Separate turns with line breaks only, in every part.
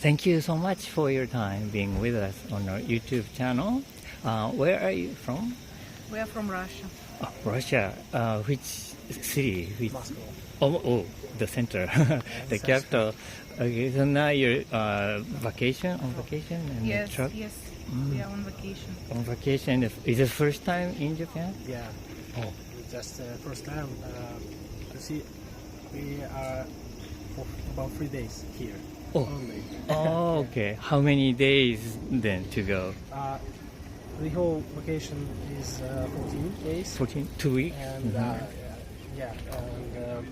thank you so much for your time being with us on our YouTube channel. Where are you from?
We are from Russia.
Oh, Russia. Which city?
Moscow.
Oh, the center, the capital. Okay, so now you're on vacation and
Yes,
truck
yes, we are on vacation.
on vacation. Is it first time in Japan?
Yeah.
Oh.
Just first time. You see, we are for about 3 days here.
Oh.
Only.
Oh, okay. How many days then to go?
The whole vacation is 14 days.
14, 2 weeks?
And yeah, and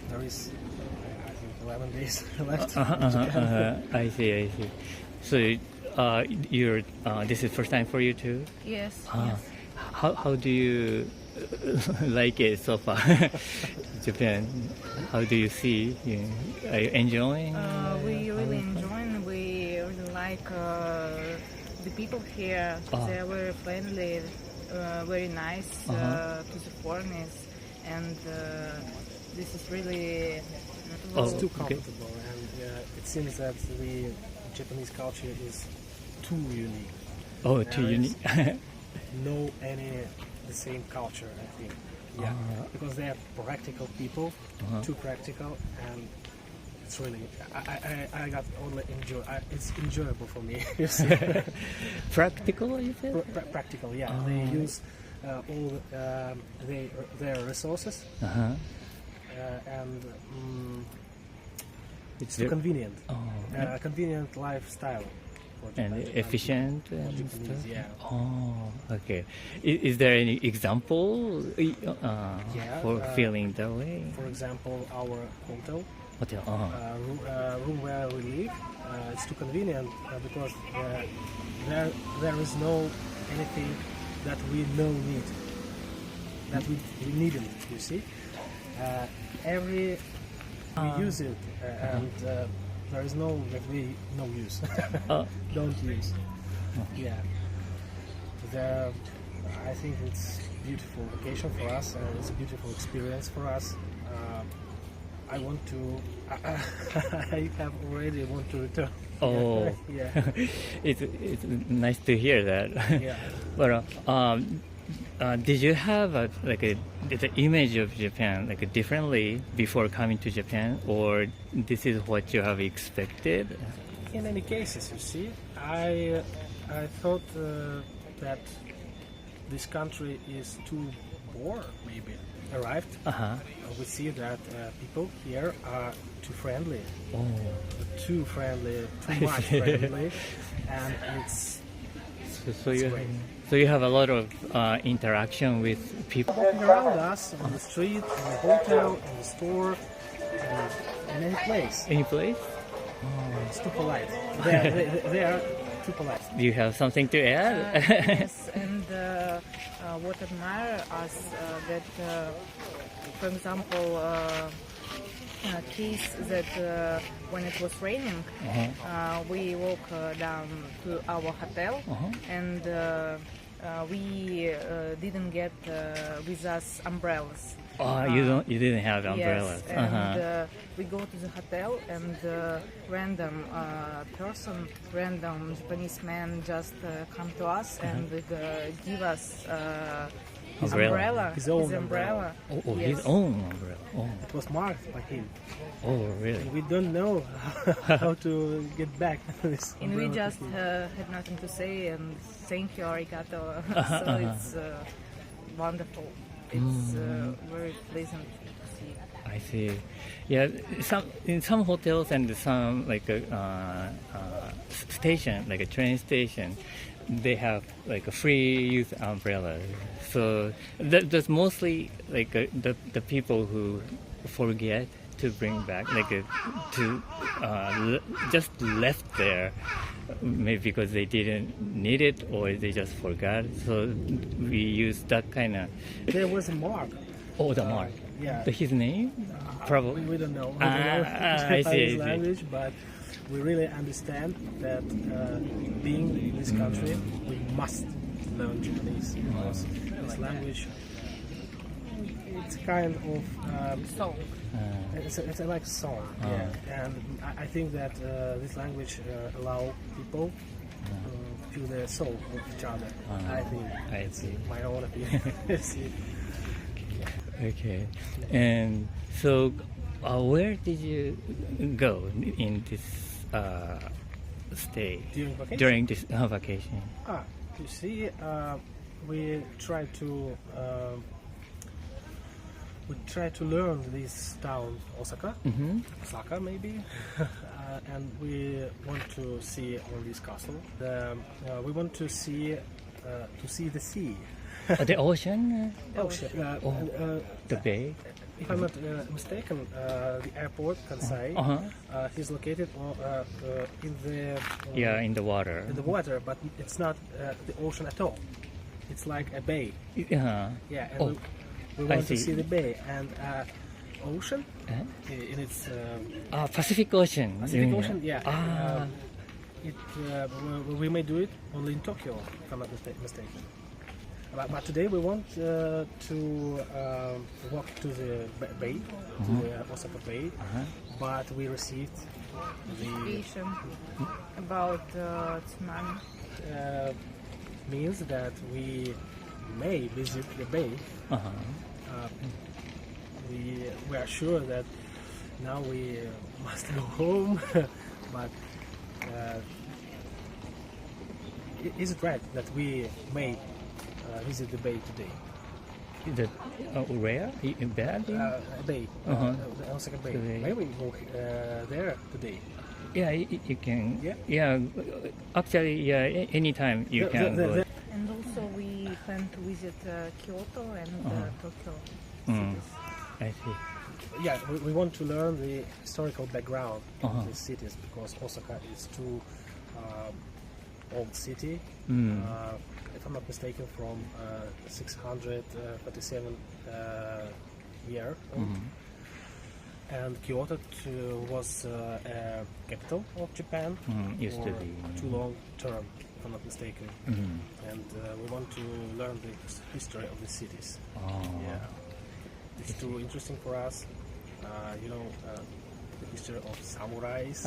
there is I think 11 days left.
I see. So you're this is first time for you too?
Yes,
Ah.
yes.
How do you like it so far? Japan. How do you see? Are you enjoying?
We really enjoy and we really like the people here. They are very friendly, very nice to the foreigners, and this is really
It's too comfortable, and it seems that the Japanese culture is too unique.
Oh, too
There is
unique.
No any the same culture, I think. Yeah, because they are practical people, too practical, and it's really I got only enjoy. It's enjoyable for me. You see.
Practical, you said?
Practical, yeah. They use all their resources, and it's too convenient. Convenient lifestyle. For
And
Japan.
efficient and
Japanese,
stuff?
yeah.
Oh, okay. Is there any example for
Yeah,
feeling that way?
For example, our hotel.
Hotel.
Room where we live, it's too convenient because there is no anything that we need that we needn't. You see, we use it, and there is no that we no use. Don't use. Yeah. I think it's beautiful vacation for us, and it's a beautiful experience for us. I want to. I have already want to return.
Oh,
Yeah.
it's nice to hear that.
Yeah.
But did you have the image of Japan differently before coming to Japan, or this is what you have expected?
In any cases, you see, I thought that this country is too bored. Maybe arrived. We see that people here are too friendly.
Oh.
Too friendly, too much friendly, and it's
So you have a lot of interaction with people.
walking around us on the street, in the hotel, in the store, in any place.
Any place?
It's too polite. They are too polite.
Do you have something to add?
Yes, and what admire us that, for example, case that when it was raining, we walk down to our hotel, and we didn't get with us umbrellas.
Oh, you didn't have umbrellas.
Yes, and we go to the hotel, and random person, random Japanese man just come to us and give us umbrella.
His own
umbrella.
Oh,
Yes.
his own umbrella. Oh,
It was marked by him.
oh really?
We don't know how to get back this
And we
umbrella
just
to him.
had nothing to say and thank you, arigato. So it's wonderful. It's very pleasant to see.
I see. Yeah, in some hotels and some station, like a train station, they have a free use umbrella. So that's mostly the people who forget to bring back, just left there, maybe because they didn't need it or they just forgot. So we use that kind of.
There was a mark.
Oh, the mark.
Yeah.
His name? Probably.
We don't know.
I see.
Language, but we really understand that being in this country, we must learn Japanese because this language it's kind of
Song.
it's a like song, yeah. And I think that this language allow people feel the soul of each other. I think
I
it's
see.
my own opinion. See.
Okay. And so, where did you go in this stay
During vacation?
during this vacation?
You see, we try to learn this town Osaka, Osaka maybe, and we want to see all this castle. We want to see the sea.
The ocean,
Ocean.
the bay.
If I'm not mistaken, the airport Kansai is located in
In the water.
the water, but it's not the ocean at all. It's like a bay.
Yeah.
Yeah, and
Oh,
we
I
want to
see.
see the bay and ocean in its
Pacific Ocean.
Pacific Ocean. Yeah.
Ah.
We may do it only in Tokyo, if I'm not mistaken. But today we want to walk to the bay, to the Osaka Bay. But we received the
Information about tsunami.
means that we may visit the bay. We are sure that now we must go home, but is it right that we may visit the bay today?
The where? Bad?
A bay, the Osaka Bay.
Today.
May we go there today?
Yeah, you can.
Yeah?
Yeah. Actually, yeah. Anytime you can go.
And also we plan to visit Kyoto and Tokyo
Mm.
cities.
I see.
Yeah, we want to learn the historical background of these cities because Osaka is too old city. If I'm not mistaken, from 637 year old. And Kyoto was a capital of Japan
Used to
for
be.
too long term, if I'm not mistaken. And we want to learn the history of the cities.
Oh.
Yeah, it's too interesting for us. The history of samurais.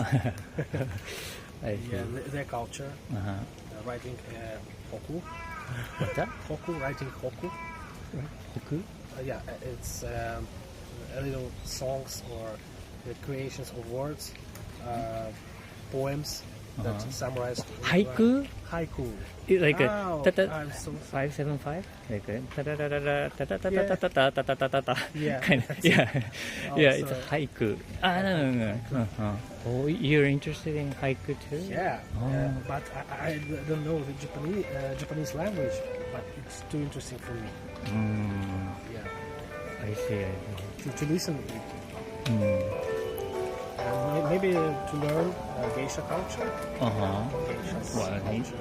I see.
Yeah, their culture. Writing hoku.
What's that?
Hoku, writing hoku.
Hoku?
Yeah, it's a little songs or the creations of words, poems that samurais.
Haiku?
Haiku.
Like a
Oh,
ta-ta-
I'm so
575? Like a ta-ta-ta-ta-ta, ta-ta-ta-ta-ta-ta-ta-ta-ta.
Yeah.
Kind of, yeah.
Oh,
Yeah, it's
sorry.
haiku. No. Oh, you're interested in haiku too?
Yeah,
Oh.
but I don't know the Japanese language, but it's too interesting for me. Yeah,
I see.
to listen and maybe to learn geisha culture. Geisha's
Well,
culture.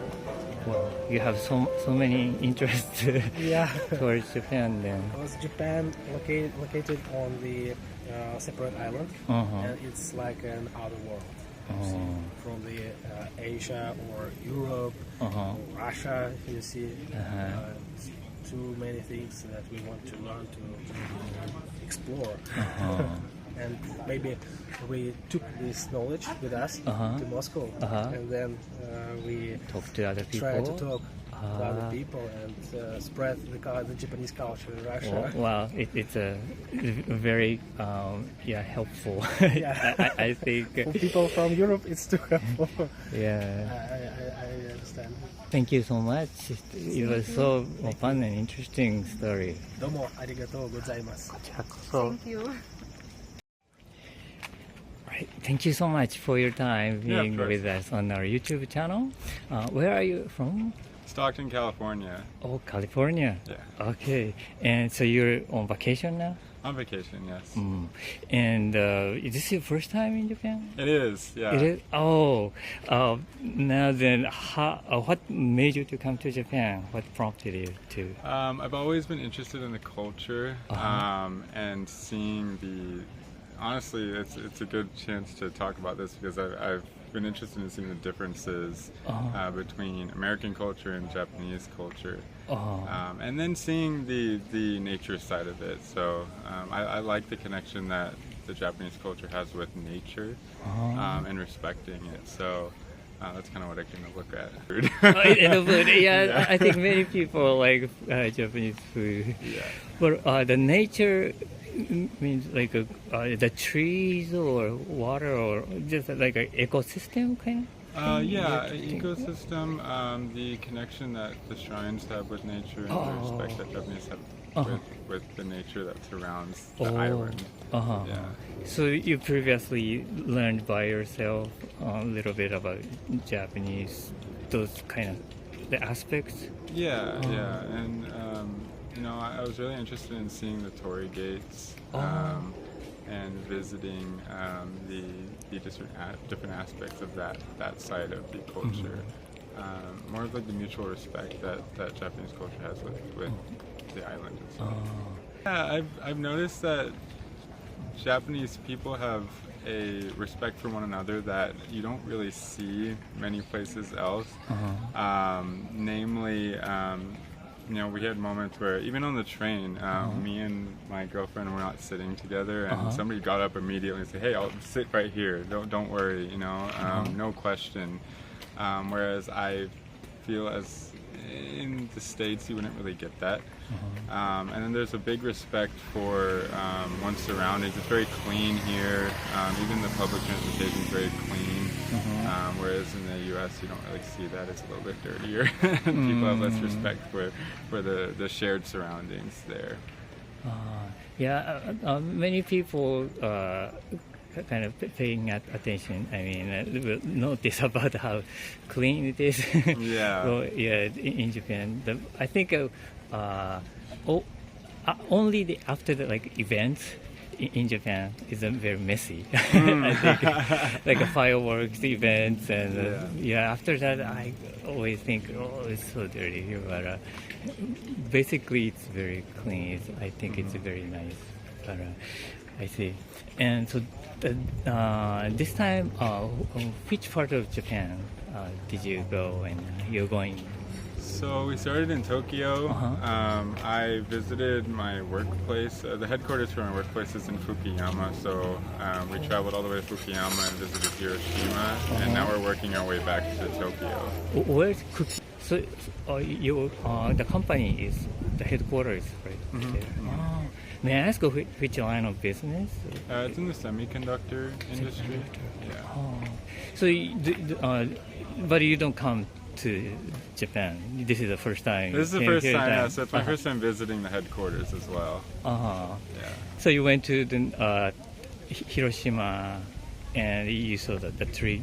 Well, you have so many interests
Yeah.
towards Japan then.
Because Japan located on the separate island, and it's like an other world. You see, from the Asia or Europe or Russia, you see, too many things that we want to learn to explore. And maybe we took this knowledge with us to Moscow, and then we
Talk to other people.
try to talk to other people and spread the Japanese culture in Russia.
Well, it's a very helpful.
Yeah.
I think.
For people from Europe, it's too helpful.
Yeah.
I understand.
Thank you so much. It was so fun and interesting story.
どうもありがとうございます。
Thank you.
Right. Thank you so much for your time
Yeah, of
being
course.
with us on our YouTube channel. Where are you from?
Stockton, California.
Oh, California.
Yeah.
Okay. And so you're on vacation now?
On vacation, yes.
And is this your first time in Japan?
It is, yeah.
It is. Oh, now then, what made you to come to Japan? What prompted you to?
I've always been interested in the culture and seeing the. Honestly, it's a good chance to talk about this because I've been interested in seeing the differences between American culture and Japanese culture, and then seeing the nature side of it. So I like the connection that the Japanese culture has with nature and respecting it. So that's kind of what I came to look at.
In the food, yeah, I think many people like Japanese food.
Yeah.
But the nature means like the trees or water or just like an ecosystem kind of?
Yeah, ecosystem, the connection that the shrines have with nature and the respect that Japanese have with the nature that surrounds the island. Yeah.
So you previously learned by yourself a little bit about Japanese, those kind of the aspects?
Yeah, and I was really interested in seeing the torii gates and visiting the different aspects of that side of the culture. More of like the mutual respect that Japanese culture has with the island itself. Yeah, I've noticed that Japanese people have a respect for one another that you don't really see many places else. Namely, we had moments where even on the train, me and my girlfriend were not sitting together, and somebody got up immediately and said, "Hey, I'll sit right here. Don't worry. No question." Whereas I feel as in the States, you wouldn't really get that. And then there's a big respect for one's surroundings. It's very clean here. Even the public transportation is very clean. Whereas in the U.S., you don't really see that. It's a little bit dirtier. People have less respect for the shared surroundings there.
Many people kind of paying attention. I mean, will notice about how clean it is.
Yeah.
Well, in Japan, I think only after the events in Japan is very messy. I think like fireworks events and after that I always think, oh, it's so dirty here, but basically it's very clean. I think it's very nice. But I see. And so this time, which part of Japan did you go and you're going?
So we started in Tokyo. I visited my workplace. The headquarters for my workplace is in Fukuyama, so we traveled all the way to Fukuyama and visited Hiroshima, and now we're working our way back to Tokyo.
Where's Fukushima? So the company is the headquarters, right? May I ask which line of business?
It's in the semiconductor industry. Yeah.
But you don't come to Japan. This is the first time.
This is the first time. Yeah, so it's my first time visiting the headquarters as well. Yeah.
So you went to the Hiroshima, and you saw the tree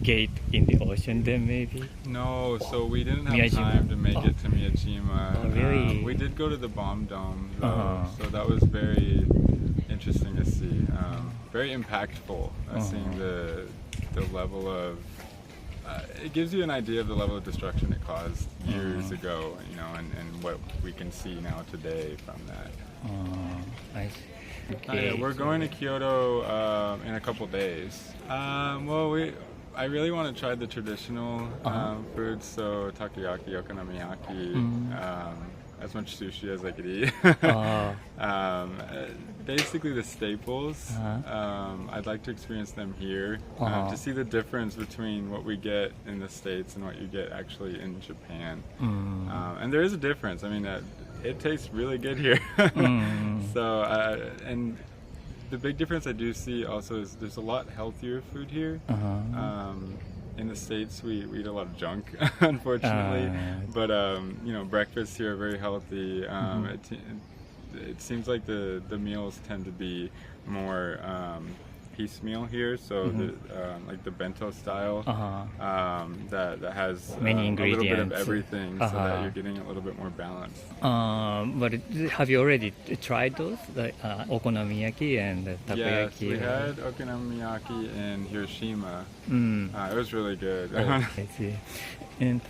gate in the ocean. Then maybe.
No, so we didn't have
Miyajima.
time to make it to Miyajima.
Oh, really?
We did go to the bomb dome, though, so that was very interesting to see. Very impactful. Seeing the level of. It gives you an idea of the level of destruction it caused years ago, and what we can see now today from that.
I see. Okay.
We're going to Kyoto in a couple days. I really want to try the traditional foods, so takoyaki, okonomiyaki, as much sushi as I could eat. Basically the staples. I'd like to experience them here to see the difference between what we get in the States and what you get actually in Japan. And there is a difference. I mean, it tastes really good here. So, and the big difference I do see also is there's a lot healthier food here. In the States, we eat a lot of junk, unfortunately. But breakfasts here are very healthy. It seems like the meals tend to be more piecemeal here, so like the bento style that has
many ingredients,
a little bit of everything, so that you're getting a little bit more balance.
But have you already tried those, like okonomiyaki and takoyaki?
Yes, we had okonomiyaki in Hiroshima. It was really good.
I see. And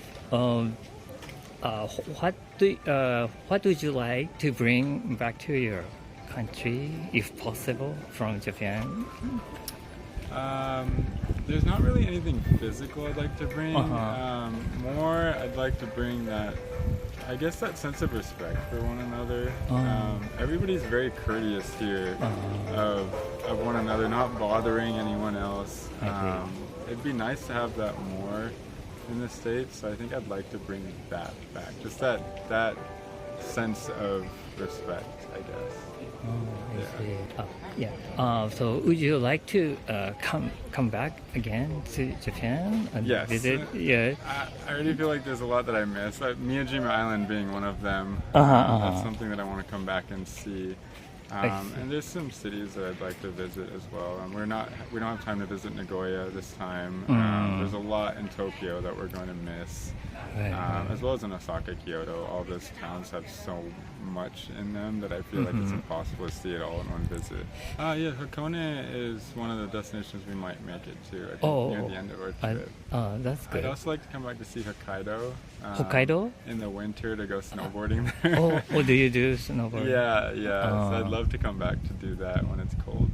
what would you like to bring back to your country, if possible, from Japan?
There's not really anything physical I'd like to bring. More, I'd like to bring that, I guess, that sense of respect for one another. Everybody's very courteous here of one another, not bothering anyone else. It'd be nice to have that more in the States. So I think I'd like to bring that back. Just that sense of respect, I guess.
So would you like to come back again to Japan and
Yes.
visit? Yeah.
I already feel like there's a lot that I miss. Miyajima Island being one of them. That's something that I want to come back and see. And there's some cities that I'd like to visit as well. We don't have time to visit Nagoya this time. There's a lot in Tokyo that we're going to miss, as well as in Osaka, Kyoto. All those towns have so much in them that I feel like it's impossible to see it all in one visit. Yeah, Hakone is one of the destinations we might make it to. I think near the end of our trip.
That's good.
I'd also like to come back to see Hokkaido.
Hokkaido?
In the winter to go snowboarding there.
Do you do snowboard?
Yeah. So I'd love to come back to do that when it's cold.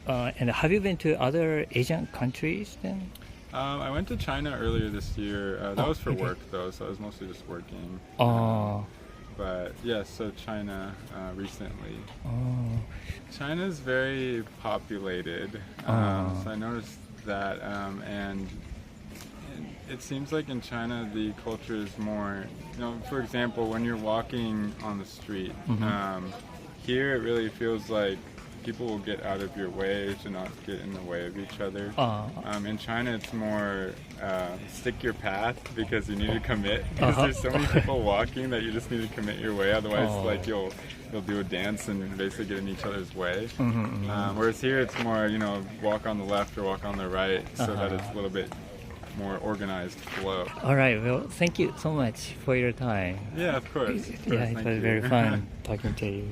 And have you been to other Asian countries then?
I went to China earlier this year. That was for work though, so I was mostly just working. But yes, so China recently. China's very populated, so I noticed that, and it seems like in China the culture is more, for example, when you're walking on the street, here it really feels like people will get out of your way to not get in the way of each other. In China, it's more stick your path because you need to commit. Because there's so many people walking that you just need to commit your way. Otherwise, like you'll do a dance and basically get in each other's way. Whereas here, it's more walk on the left or walk on the right, so that it's a little bit more organized flow.
All right. Well, thank you so much for your time.
Yeah, of course.
Yeah, it was very fun talking to you.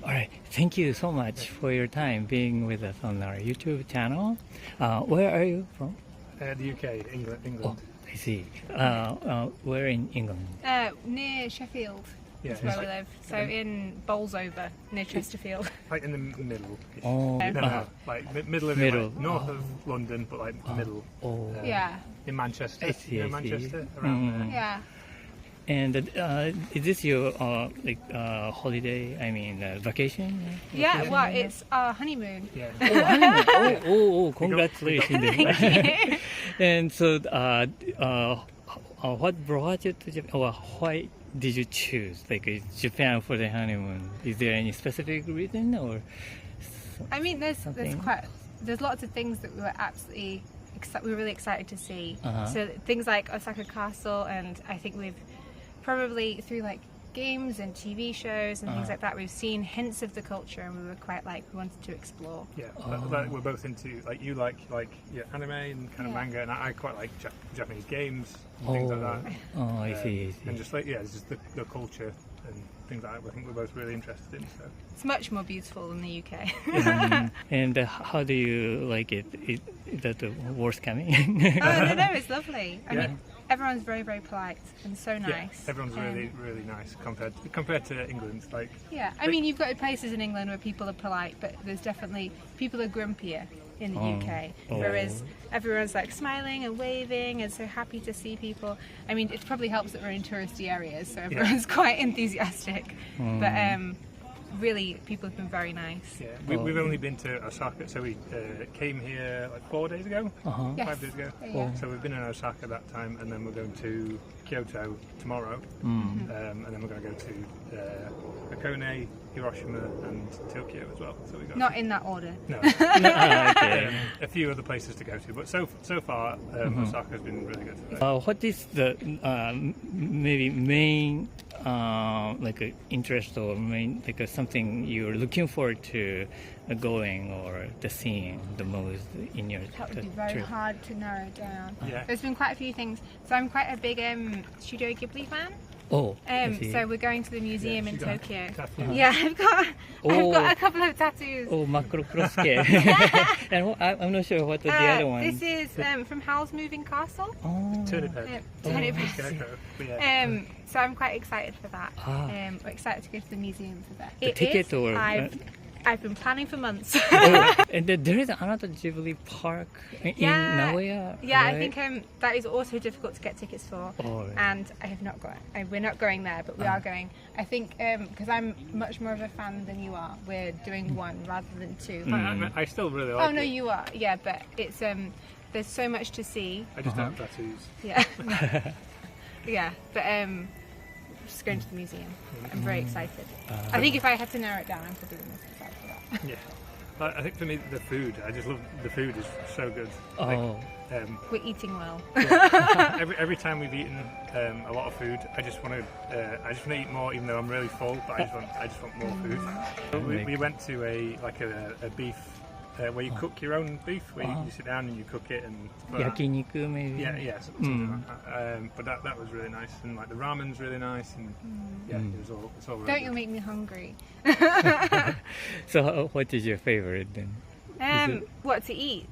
All right, thank you so much for your time being with us on our YouTube channel. Where are you from?
The UK, England.
Oh, I see. Where in England?
Near Sheffield.
Yeah,
That's where we live. So in Bolsover, near Chesterfield.
Like in the middle.
Oh,
Middle of
Middle.
Like north of London, but like middle.
Yeah.
In Manchester.
I see, I see.
Manchester, around there.
Yeah.
And is this your holiday? I mean, vacation?
Yeah, well, it's our honeymoon.
Yeah.
Congratulations! And so, what brought you to Japan? Or why did you choose Japan for the honeymoon? Is there any specific reason, or?
I mean, there's lots of things that we were absolutely we were really excited to see. So things like Osaka Castle, and I think we've probably through games and TV shows and things like that, we've seen hints of the culture, and we were quite we wanted to explore.
Yeah, we're both into you like anime and kind of manga, and I quite like Japanese games and things like that.
Oh, I see.
And just it's just the culture and things like that. I think we're both really interested in. So
it's much more beautiful than the UK.
And how do you like it? Is that the worst coming?
No, it's lovely. I mean, everyone's very, very polite and so nice.
Yeah, everyone's really, really nice compared to England.
Yeah, I mean, you've got places in England where people are polite, but there's definitely people are grumpier in the UK, whereas everyone's smiling and waving and so happy to see people. I mean, it probably helps that we're in touristy areas, so everyone's quite enthusiastic. But really, people have been very nice.
Yeah, we've only been to Osaka, so we came here 4 days ago, 5 days ago.
Yeah.
So we've been in Osaka that time, and then we're going to Kyoto tomorrow, and then we're going to go to Hakone, Hiroshima, and Tokyo as well. So we got
Not in that order.
no, a few other places to go to, but so far Osaka's been really good.
What is the maybe main interest or main something you're looking forward to going or seeing the most in your
That would be very
trip?
hard to narrow down.
Yeah.
There's been quite a few things. So I'm quite a big Studio Ghibli fan.
Oh, I see.
So we're going to the museum in
she's got
Tokyo.
tattoos.
Yeah, I've got a couple of tattoos.
Oh, Makuro Crossket. And I'm not sure what the other one.
This is from Howl's Moving Castle.
Oh.
Turnip head.
Turnip head.
Scarecrow. But yeah.
So I'm quite excited for that.
Ah.
We're excited to go to the museum for that.
The ticket or
I've been planning for months.
And there is another Ghibli park in Nagoya.
Yeah,
right?
I think that is also difficult to get tickets for.
Oh, right.
And I have not got. We're not going there, but we are going. I think because I'm much more of a fan than you are. We're doing one rather than two.
I still really like
Oh no,
it.
you are. Yeah, but it's there's so much to see.
I just don't have tattoos.
Yeah. Yeah, but just going to the museum. I'm very excited. I think if I had to narrow it down, I'm probably the most excited for that.
Yeah. But I think for me, the food. I just love the food is so good.
Oh.
We're eating well.
Every time we've eaten a lot of food, I just want to eat more, even though I'm really full. But I just want more food. So we went to a beef where you cook your own beef, where you sit down and you cook it and.
Yakiniku maybe.
Yeah, something like that. But that was really nice, and like the ramen's really nice, and it's all really
Don't
good.
you make me hungry.
So what is your favorite then?
What to eat?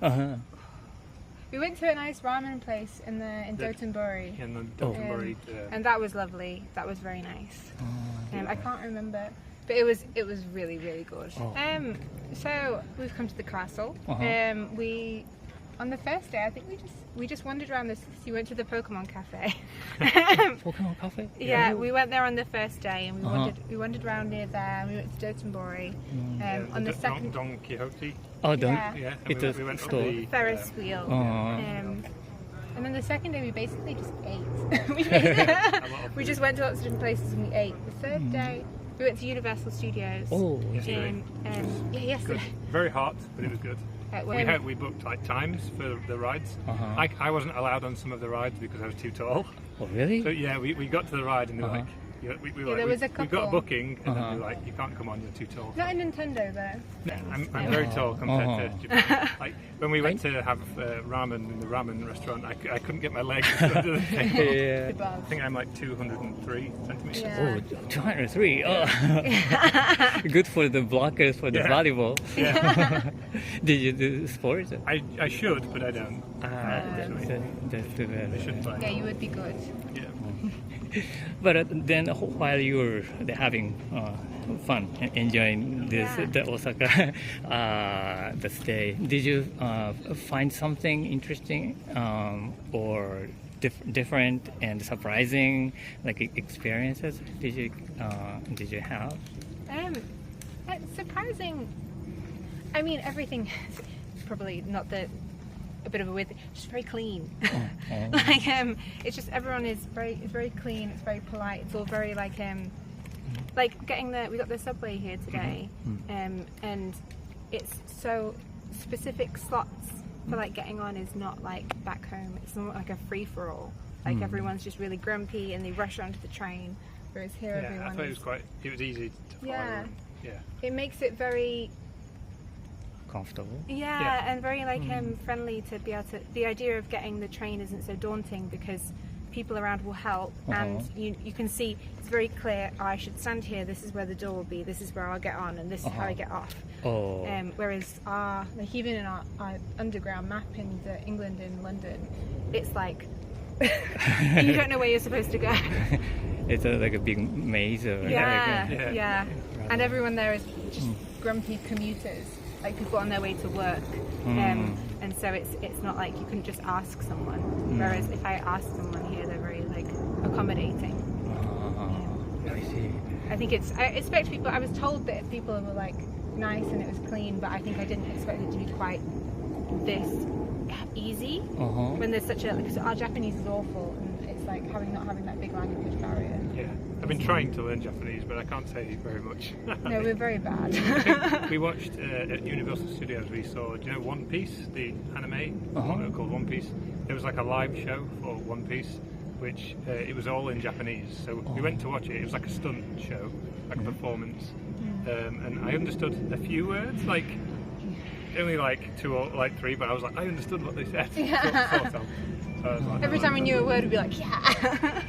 We went to a nice ramen place in Dotonbori.
And the Dotonbori,
And that was lovely. That was very nice. I can't remember, but it was really, really good. So we've come to the castle. We on the first day, I think we just wandered around the city. We went to the Pokemon Cafe.
Pokemon Cafe?
Yeah, we went there on the first day, and we wandered around near there. And we went to Dotonbori. On the second,
Don Quixote.
Oh, don't.
Yeah, and
It's a
we went
store.
on the
Ferris wheel. And then the second day we basically just ate. we just went to lots of different places and we ate. The third day we went to Universal Studios.
Oh,
yesterday.
Yesterday.
Good. Very hot, but it was good. We booked like times for the rides. I wasn't allowed on some of the rides because I was too tall.
Oh, really?
So yeah, we got to the ride and they were like,
there was a
we got a
couple.
booking, and then they were like, you can't come on, you're too tall.
Not a Nintendo though.
I'm very tall compared to Japan. Like when we went to have ramen in the ramen restaurant, I couldn't get my legs under the table.
Yeah.
I think I'm like 203 centimeters.
Yeah.
Oh, 203. Oh. Good for the blockers for the volleyball.
Yeah.
Did you do sports?
I should, but I don't.
That's too bad.
I should play.
Yeah, you would be good.
Yeah.
But then while you were having fun, enjoying this the Osaka the stay, did you find something interesting or different and surprising like experiences? Did you have?
Surprising. I mean, everything is probably not a bit of a weird thing, just very clean. Like it's just everyone is very clean, it's very polite, it's all very like getting we got the subway here today, and it's so specific slots for like getting on is not like back home. It's not like a free-for-all. Like everyone's just really grumpy and they rush onto the train, whereas here everyone
I thought it was easy to follow.
Yeah.
Yeah.
It makes it very
Comfortable.
and very like friendly to be able to. The idea of getting the train isn't so daunting because people around will help, and you can see it's very clear. I should stand here. This is where the door will be. This is where I'll get on, and this is how I get off.
Oh.
Whereas like even in our underground map in England and London, it's like you don't know where you're supposed to go.
It's like a big maze. Or
Yeah. And everyone there is just grumpy commuters. Like people on their way to work, and so it's not like you can just ask someone. Whereas if I ask someone here, they're very like accommodating.
I see.
I think I expect people. I was told that people were like nice and it was clean, but I think I didn't expect it to be quite this easy. When there's such because our Japanese is awful, and it's like not having that big language barrier.
Yeah. I've been trying to learn Japanese, but I can't say very much.
No, we're very bad.
We watched at Universal Studios. We saw, do you know One Piece, the anime called One Piece? There was like a live show for One Piece, which it was all in Japanese. So we went to watch it. It was like a stunt show, like a performance, and I understood a few words, like only like 2 or like 3, but I was like, I understood what they said. Sort of. So I was like,
Every time we knew a word, we'd be like, yeah.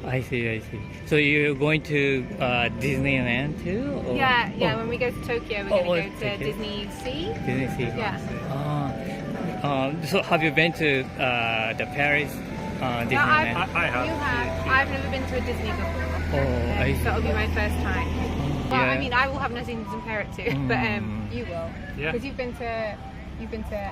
I see. So you're going to Disneyland too? Or?
Yeah. When we go to Tokyo, we're going to go to
Tokyo.
Disney Sea.
Disney Sea.
Yeah.
So have you been to the Paris Disneyland?
I have.
You have. I've never been to a Disney before.
Oh, I see.
So it'll be my first time.
Well,
Yeah.
I mean, I will have nothing to compare it to, but
You will.
Yeah.
Because you've been to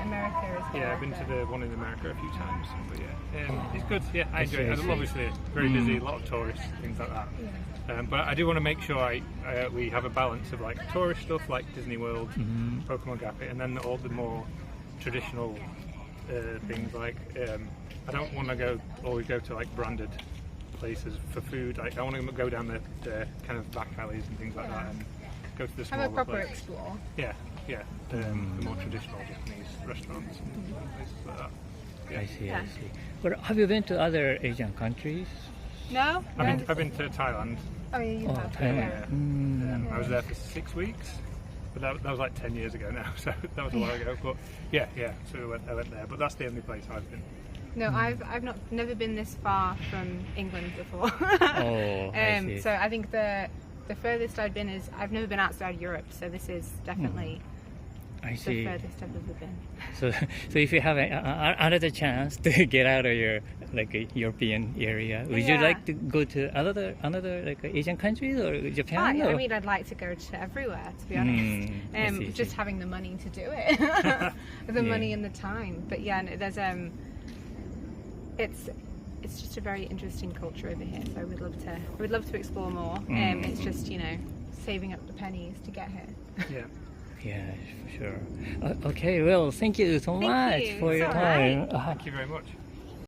America as well.
Yeah, I've been to the one in America a few times, but yeah, it's good. Yeah, I
I
enjoy
see, I
it.
see.
Obviously, it's very busy, a lot of tourists, things like that. But I do want to make sure we have a balance of like tourist stuff like Disney World, Pokemon Gap, and then all the more traditional things like I don't want to always go to like branded places for food. Like, I want to go down the kind of back alleys and things like that and go to the
Have
smaller
a proper
places.
explore.
Yeah, the more traditional Japanese restaurants and places like that. Yeah.
I see,
Yeah.
I see. But have you been to other Asian countries?
No?
I've been to Thailand.
Oh, yeah, you
Oh,
have.
Thailand.
I was there for 6 weeks, but that was like 10 years ago now, so that was a while ago. But yeah, so I went there. But that's the only place I've been.
No, I've never been this far from England before.
Oh, I see.
So I think the furthest I've been is I've never been outside Europe, so this is definitely
I
the
see.
furthest I've ever been.
So if you have another chance to get out of your like a European area, would you
Yeah.
like to go to another like Asian countries or Japan?
I
or?
mean, I'd like to go to everywhere, to be honest.
I see,
Just
see.
having the money to do it, the money and the time. But yeah, no, there's it's just a very interesting culture over here. So I would love to explore more. It's just saving up the pennies to get here.
Yeah.
Yeah, for sure. Okay, well, thank you so
Thank
much
you.
for
It's
your
all
time.
right.
Thank you very much.